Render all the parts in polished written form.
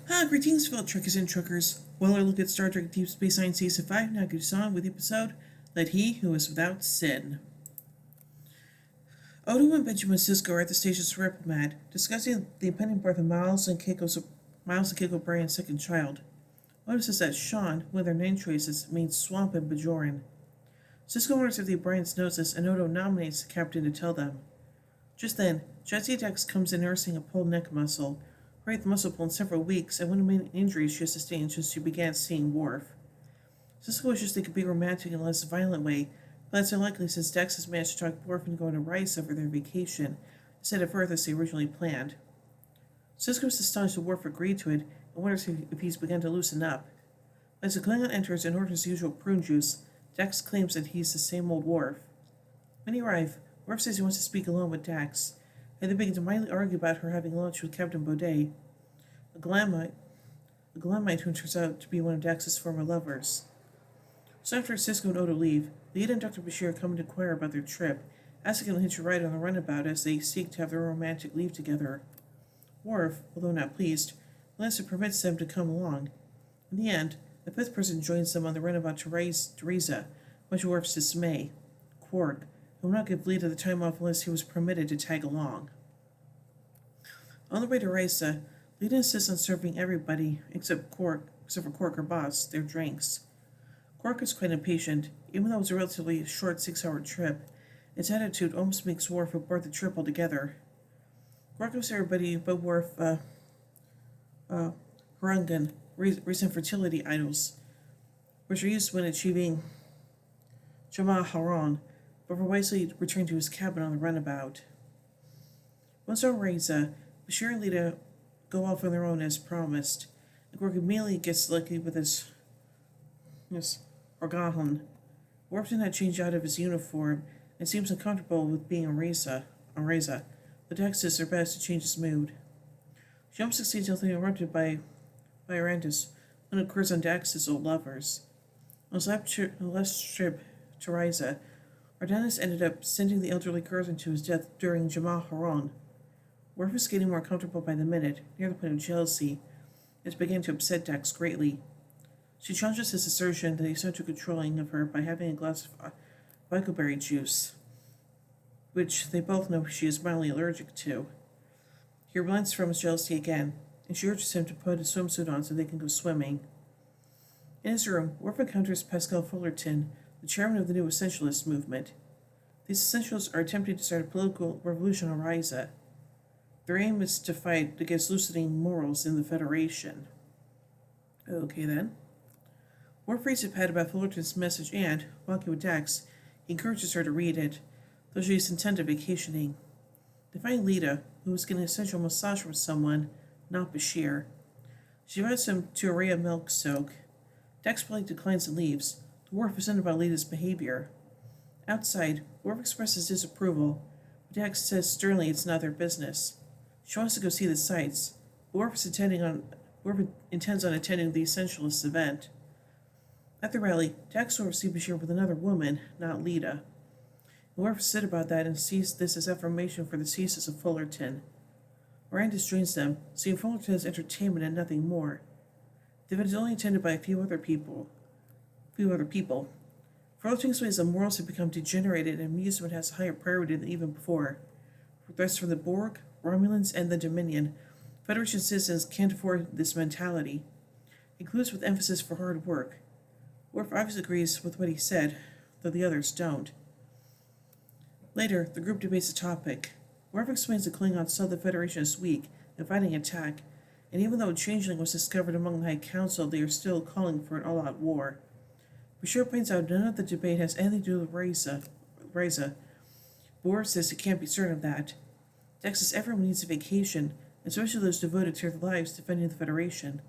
Greetings, fellow truckers and truckers. Well, I look at Star Trek Deep Space Nine Season 5, now goes on with the episode, Let He Who Is Without Sin. Odo and Benjamin Sisko are at the station's Reprimand, discussing the impending birth of Miles and Keiko Bryan's second child. Odo says that Sean, one of their name choices, means swamp in Bajoran. Sisko wonders if the Bryans knows this, and Odo nominates the captain to tell them. Just then, Jessie Dex comes in nursing a pulled neck muscle. Her eighth muscle pull in several weeks, and one of the main injuries she has sustained since she began seeing Worf. Sisko wishes they could be romantic in a less violent way, but that's unlikely since Dex has managed to talk Worf into going to Rice over their vacation, instead of Earth as they originally planned. Sisko is astonished that Worf agreed to it, and wonders if he's begun to loosen up. As the Klingon enters and orders his usual prune juice, Dex claims that he's the same old Worf. When he arrive, Worf says he wants to speak alone with Dex, and they begin to mildly argue about her having lunch with Captain Baudet, a Glammite who turns out to be one of Dex's former lovers. So after Sisko and Odo leave, Leeta and Dr. Bashir come to inquire about their trip, asking them to hitch a ride on the runabout as they seek to have their romantic leave together. Worf, although not pleased, Lancer permits them to come along. In the end, the fifth person joins them on the runabout to Risa, much to Worf's dismay, Quark, who will not give Leeta the time off unless he was permitted to tag along. On the way to Risa, Leeta insists on serving everybody, except for Quark, her boss, their drinks. Quark is quite impatient, even though it was a relatively short 6-hour trip. Its attitude almost makes Worf abort the trip altogether. Quark gives everybody but Worf, Harungan, recent fertility idols, which are used when achieving Jama Haran, but for wisely returning to his cabin on the runabout. Once on Risa, Bashir and Leeta go off on their own as promised, and Quark immediately gets lucky with his Orgahan. Worf did not change out of his uniform and seems uncomfortable with being on Risa, but Dex does their best to change his mood. She almost succeeds until interrupted by Arandis, when it occurs on Dax's old lovers. On his last trip to Risa, Ardanis ended up sending the elderly Curzon to his death during Jama Haran. Worf is getting more comfortable by the minute, near the point of jealousy. It's beginning to upset Dax greatly. She challenges his assertion that he's so too controlling of her by having a glass of Vicoberry juice, which they both know she is mildly allergic to. He relents from his jealousy again, and she urges him to put a swimsuit on so they can go swimming. In his room, Worf encounters Pascal Fullerton, the chairman of the new Essentialist movement. These Essentialists are attempting to start a political revolution on Risa. Their aim is to fight against loosening morals in the Federation. Okay then. Worf reads a pad about Fullerton's message and, walking with Dax, he encourages her to read it, though she is intent on vacationing. They find Leeta, who is getting a sensual massage from someone, not Bashir. She invites him to a Rhea milk soak. Dax politely declines and leaves. The Worf is about Leeta's behavior. Outside, Worf expresses disapproval, but Dax says sternly it's not their business. She wants to go see the sights, but Worf intends on attending the Essentialist event. At the rally, Dax will see Bashir with another woman, not Leeta. Worf is upset about that and sees this as affirmation for the thesis of Fullerton. Arandis joins them, seeing Fullerton as entertainment and nothing more. The event is only attended by a few other people. Fullerton's ways of morals have become degenerated, and amusement has a higher priority than even before. For threats from the Borg, Romulans, and the Dominion, Federation citizens can't afford this mentality. It concludes with emphasis for hard work. Worf obviously agrees with what he said, though the others don't. Later, the group debates the topic. Worf explains the Klingons saw the Federation as weak and fighting attack, and even though a changeling was discovered among the High Council, they are still calling for an all-out war. Bashir points out none of the debate has anything to do with Risa. Worf says he can't be certain of that. Dex says everyone needs a vacation, especially those devoted to their lives defending the Federation.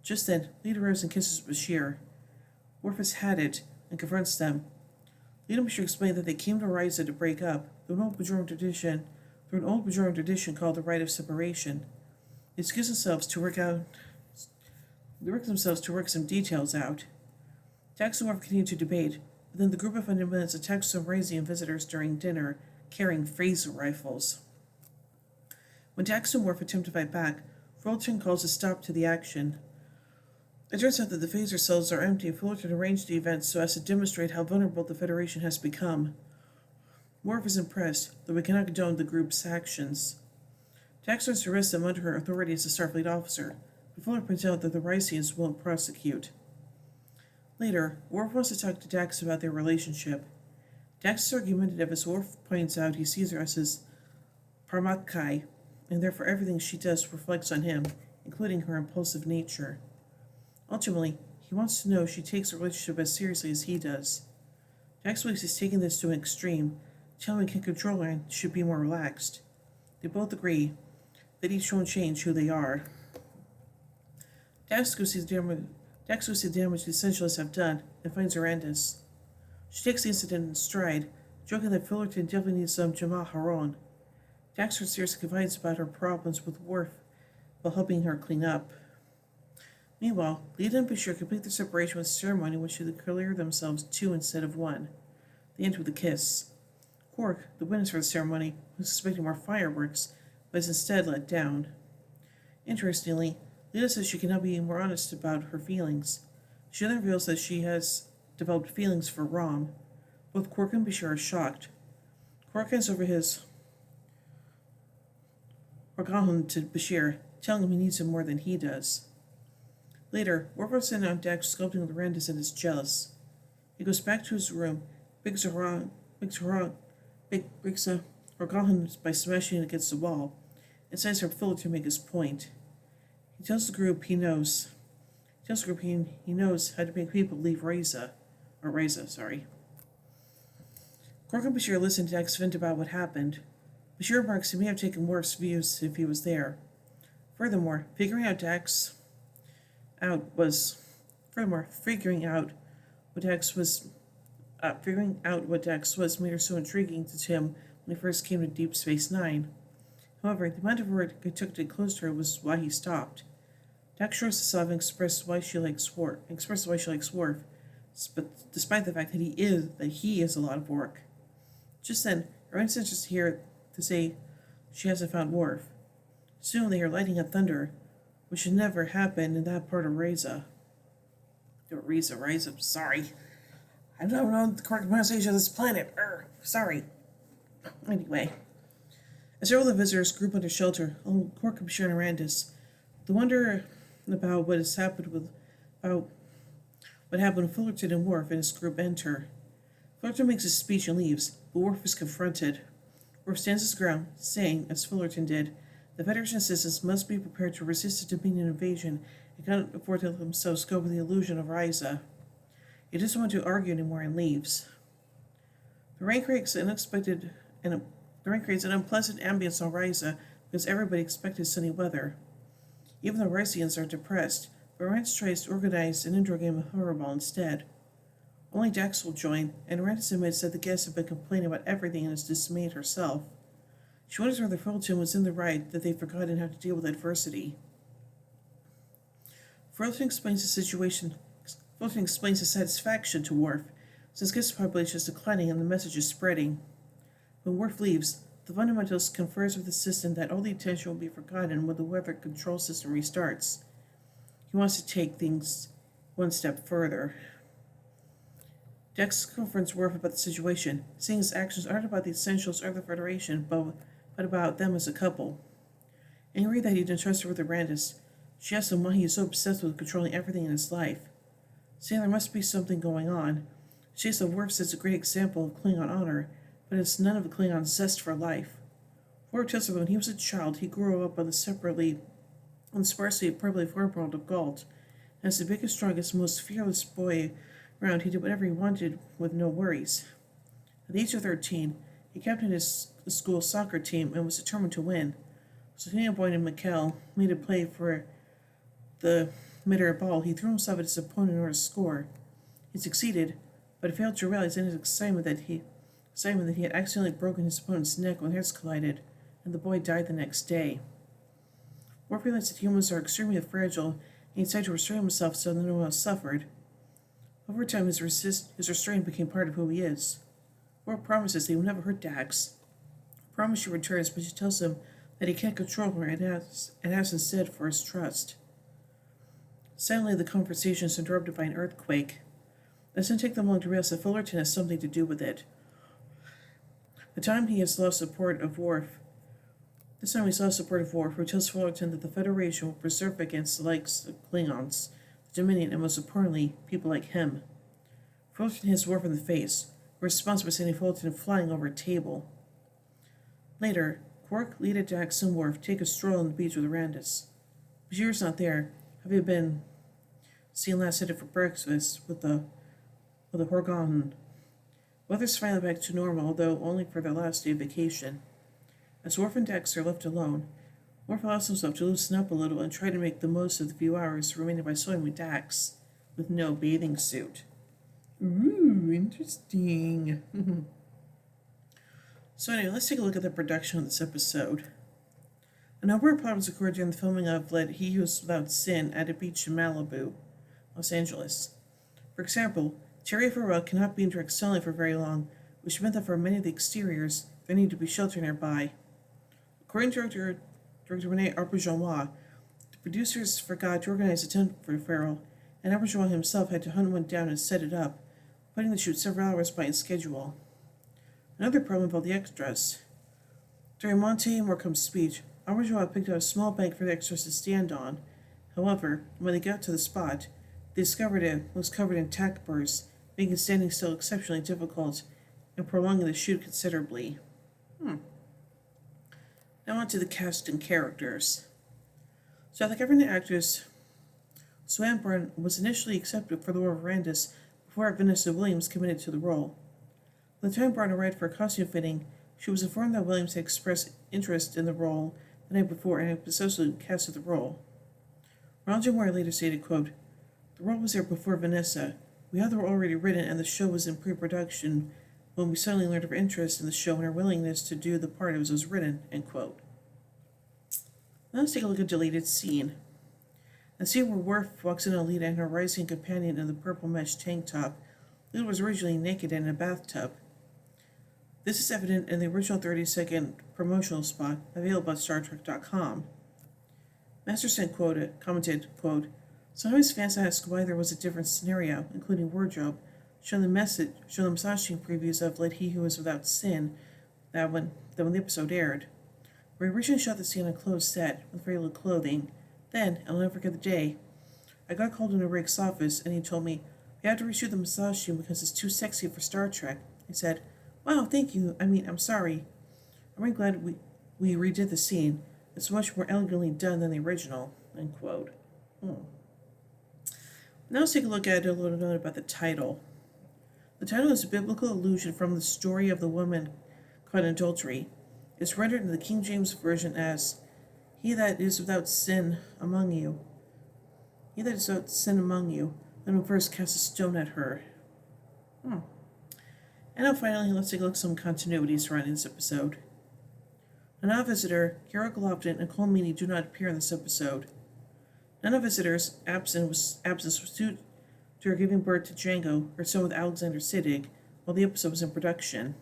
Just then, Leeta rose and kisses Bashir. Worf has had it and confronts them. Leeta and Bashir explain that they came to Risa to break up through an old Bajoran tradition called the Rite of Separation. They excuse themselves to work some details out. Dax and Worf continue to debate, but then the group of fundamentalists attacks some Rasian visitors during dinner, carrying phaser rifles. When Dax and Worf attempt to fight back, Fullerton calls a stop to the action. It turns out that the phaser cells are empty, and Fullerton arranged the event so as to demonstrate how vulnerable the Federation has become. Worf is impressed, though he cannot condone the group's actions. Dax wants to arrest them under her authority as a Starfleet officer, but Fuller points out that the Rysians won't prosecute. Later, Worf wants to talk to Dax about their relationship. Dax is argumentative as Worf points out he sees her as his Parmatkai, and therefore everything she does reflects on him, including her impulsive nature. Ultimately, he wants to know if she takes the relationship as seriously as he does. Dax believes he's taking this to an extreme, telling him he can control her and should be more relaxed. They both agree that each won't change who they are. Dax goes to see the damage the Essentialists have done and finds Arandis. She takes the incident in stride, joking that Fullerton definitely needs some Jamal Haron. Dax seriously confides about her problems with Worf while helping her clean up. Meanwhile, Leeta and Bashir complete their separation with a ceremony in which they declare themselves two instead of one. They end with a kiss. Quark, the witness for the ceremony, was expecting more fireworks, but is instead let down. Interestingly, Leeta says she can now be more honest about her feelings. She then reveals that she has developed feelings for Rom. Both Quark and Bashir are shocked. Quark hands over his Orgahun to Bashir, telling him he needs him more than he does. Later, Worf is sitting on deck sculpting the Randis and is jealous. He goes back to his room, breaks a Orgahun by smashing it against the wall, and sends her Fuller to make his point. He tells the group he knows how to make people leave Reza. Quark and Bashir listen to Dax vent about what happened. Bashir remarks he may have taken Worf's views if he was there. Furthermore, figuring out what Dax was made her so intriguing to him when he first came to Deep Space Nine. However, the amount of work it took to get close to her was why he stopped. Dax shrugs this off and expresses why she likes Worf, but despite the fact that he is a lot of work. Just then, her ancestors hear to say she hasn't found Worf. Soon they hear lightning and thunder, which should never happen in that part of Reza. Sorry. I don't know the correct pronunciation of this planet. Sorry. Anyway. As several of the visitors group under shelter, along with Quark and Bashir and Arandis, they wonder about what happened when Fullerton and Worf and his group enter. Fullerton makes his speech and leaves, but Worf is confronted. Worf stands his ground, saying, as Fullerton did, the Federation citizens must be prepared to resist a Dominion invasion and cannot afford to let themselves go with the illusion of Risa. He doesn't want to argue anymore and leaves. The rain creates an unpleasant ambience on Risa because everybody expected sunny weather. Even the Rysians are depressed, but Rance tries to organize an indoor game of Hoverball instead. Only Dax will join, and Rance admits that the guests have been complaining about everything and is dismayed herself. She wonders whether Fullerton was in the right, that they've forgotten how to deal with adversity. Fullerton explains his satisfaction to Worf, since guest population is declining and the message is spreading. When Worf leaves, the fundamentalist confers with the system that all the attention will be forgotten when the weather control system restarts. He wants to take things one step further. Dex confronts Worf about the situation, saying his actions aren't about the Essentials or the Federation, but about them as a couple. Angry that he didn't trust her with Arandis, she asks him why he is so obsessed with controlling everything in his life. Saying there must be something going on, she says that Worf sets a great example of Klingon honor, but it's none of the Klingon zest for life. Worf tells her that when he was a child, he grew up on the sparsely purpley world of Galt. As the biggest, strongest, most fearless boy around, he did whatever he wanted with no worries. At the age of 13, he captained his school soccer team and was determined to win. So seeing a boy named Mikkel made a play for the mid-air ball, he threw himself at his opponent in order to score. He succeeded, but he failed to realize in his excitement that he had accidentally broken his opponent's neck when theirs collided, and the boy died the next day. Worf realized that humans are extremely fragile, and he decided to restrain himself so that no one else suffered. Over time, his restraint became part of who he is. Worf promises that he will never hurt Dax. Promise she returns, but she tells him that that he can't control her and asks instead for his trust. Suddenly, the conversation is interrupted by an earthquake. It doesn't take them long to realize that Fullerton has something to do with it. This time he's lost support of Worf, who tells Fullerton that the Federation will preserve against the likes of Klingons, the Dominion, and most importantly, people like him. Fullerton hits Worf in the face, who responds by sending Fullerton flying over a table. Later, Quark, Lita, Dax, and Worf take a stroll on the beach with Arandis. Bashir's not there, having been seen last headed for breakfast with the Horgan. Weather's finally back to normal, though only for their last day of vacation. As Worf and Dax are left alone, Worf allows himself to loosen up a little and try to make the most of the few hours remaining by swimming with Dax, with no bathing suit. Ooh, interesting. So anyway, let's take a look at the production of this episode. A number of problems occurred during the filming of Let He Who Is Without Sin at a beach in Malibu, Los Angeles. For example, Terry Farrell cannot be in direct sunlight for very long, which meant that for many of the exteriors, there needed to be shelter nearby. According to Director Rene Auberjonois, the producers forgot to organize a tent for Farrell, and Auberjonois himself had to hunt one down and set it up, putting the shoot several hours behind schedule. Another problem involved the extras. During Monte Morecambe's speech, Auberjonois picked out a small bank for the extras to stand on. However, when they got to the spot, they discovered it was covered in tack burrs, making standing still exceptionally difficult and prolonging the shoot considerably. Now on to the cast and characters. So the government actress Swinburne was initially accepted for the role of Arandis before Vanessa Williams committed to the role. By the time Barton arrived for a costume fitting, she was informed that Williams had expressed interest in the role the night before and had successfully casted the role. Ronald J. Moore later stated, quote, "The role was there before Vanessa. We had the role already written and the show was in pre-production when we suddenly learned of her interest in the show and her willingness to do the part as it was written," end quote. Now let's take a look at deleted scene. The scene where Worf walks in on Lita and her rising companion in the purple mesh tank top. Lita was originally naked and in a bathtub. This is evident in the original 30-second promotional spot available at StarTrek.com. Masterson commented, quote, "Sometimes fans ask why there was a different scenario, including wardrobe, show the massaging previews of Let He Who Is Without Sin that when the episode aired. We originally shot the scene on a closed set with very little clothing. Then, I'll never forget the day, I got called into Rick's office and he told me, we have to reshoot the massage scene because it's too sexy for Star Trek. I said, wow, thank you. I'm sorry. I'm really glad we redid the scene. It's much more elegantly done than the original," end quote. Now let's take a look at a little note about the title. The title is a biblical allusion from the story of the woman caught in adultery. It's rendered in the King James Version as, He that is without sin among you, let him first cast a stone at her. And now finally, let's take a look at some continuities surrounding this episode. A non-visitor, Kira Golovkin and Cole Meany do not appear in this episode. None of the visitors' absence was due to her giving birth to Django, her son with Alexander Siddig, while the episode was in production.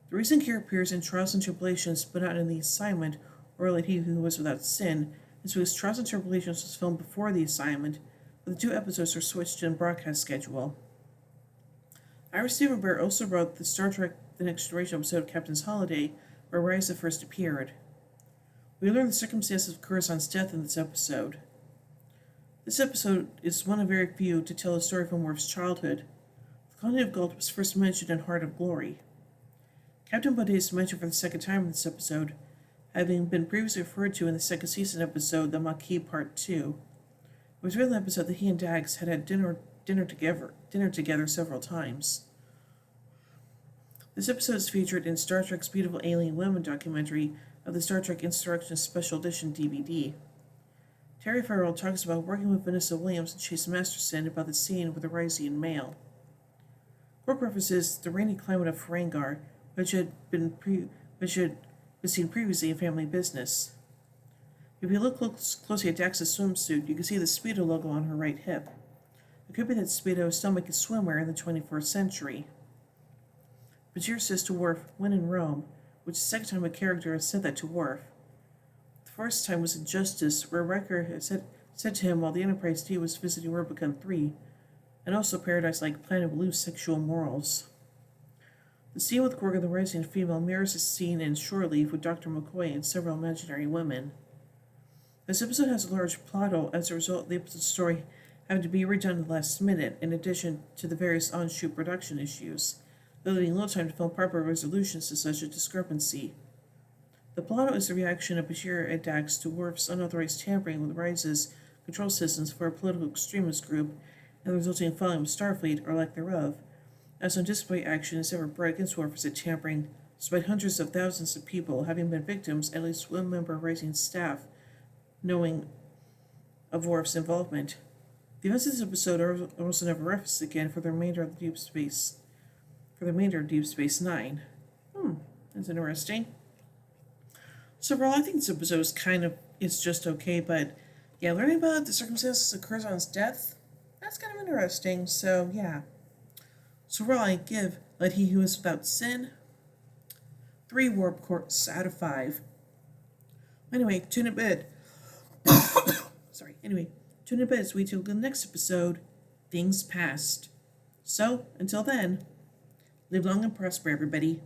The reason Kira appears in Trials and Tribulations but not in The Assignment or Let He Who Was Without Sin is because Trials and Tribulations was filmed before The Assignment, but the two episodes were switched in broadcast schedule. Ira Steven Behr also wrote the Star Trek The Next Generation episode Captain's Holiday, where Risa first appeared. We learn the circumstances of Curzon's death in this episode. This episode is one of very few to tell a story from Worf's childhood. The colony of Galt was first mentioned in Heart of Glory. Captain Bodet is mentioned for the second time in this episode, having been previously referred to in the second season episode The Maquis Part 2. It was revealed in the episode that he and Dax had dinner together several times. This episode is featured in Star Trek's Beautiful Alien Women documentary of the Star Trek Insurrection Special Edition DVD. Terry Farrell talks about working with Vanessa Williams and Chase Masterson about the scene with the Rysian male. Quark references the rainy climate of Ferengar, which had been seen previously in Family Business. If you look closely at Dax's swimsuit, you can see the Speedo logo on her right hip. It could be that Speedo is still making swimwear in the 21st century. Bashir says to Worf, when in Rome, which is the second time a character has said that to Worf. first time was injustice, where Riker had said to him while the Enterprise D was visiting Rubicon 3, and also Paradise like Planet Blue's sexual morals. The scene with Gorgon the Rising female mirrors a scene in Shore Leave with Dr. McCoy and several imaginary women. This episode has a large plot hole as a result of the episode's story having to be redone at the last minute, in addition to the various on-shoot production issues, leaving little time to film proper resolutions to such a discrepancy. The plot is the reaction of Bashir and Dax to Worf's unauthorized tampering with Rise's control systems for a political extremist group, and the resulting falling of Starfleet, or lack thereof, as no display action is ever brought against Worf as a tampering, despite hundreds of thousands of people having been victims, at least one member of Rising's staff knowing of Worf's involvement. The events of this episode are also never referenced again for the remainder of Deep Space Nine. That's interesting. So overall, I think this episode is just okay, but yeah, learning about the circumstances of Curzon's death, that's kind of interesting. So yeah. So overall, I give Let He Who Is Without Sin 3 warp cores out of 5. Anyway, tune in bed. Tune in bed as we till the next episode, Things Past. So, until then, live long and prosper, everybody.